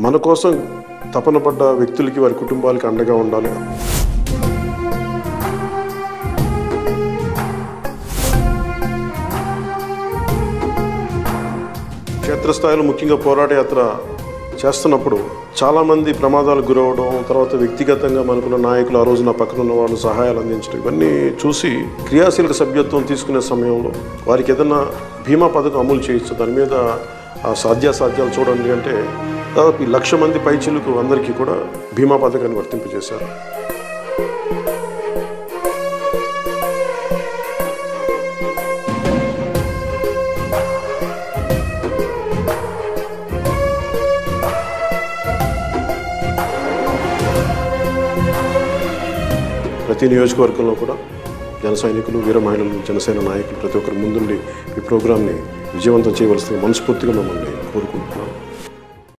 మన కోసం తపన పడ్డ వ్యక్తులకి వారి కుటుంబాలకి అండగా ఉండాలి. క్షేత్రస్థాయిలో ముఖ్యంగా పోరాట యాత్ర చేస్తున్నప్పుడు చాలామంది ప్రమాదాలకు గురవడం, తర్వాత వ్యక్తిగతంగా మనకున్న నాయకులు ఆ రోజు నా పక్కన ఉన్న వాళ్ళు సహాయాలు అందించడం, ఇవన్నీ చూసి క్రియాశీలక సభ్యత్వం తీసుకునే సమయంలో వారికి ఏదైనా బీమా పథకం అమలు చేయొచ్చు, దాని మీద సాధ్యాసాధ్యాలు చూడండి అంటే దాదాపు 1,00,000 మంది పైచిలకు అందరికీ కూడా బీమా పథకాన్ని వర్తింపజేశారు. ప్రతి నియోజకవర్గంలో కూడా జన సైనికులు, వీర మహిళలు, జనసేన నాయకులు ప్రతి ఒక్కరు ముందుండి ఈ ప్రోగ్రాంని విజయవంతం చేయవలసిందిగా మనస్ఫూర్తిగా మిమ్మల్ని కోరుకుంటున్నాను.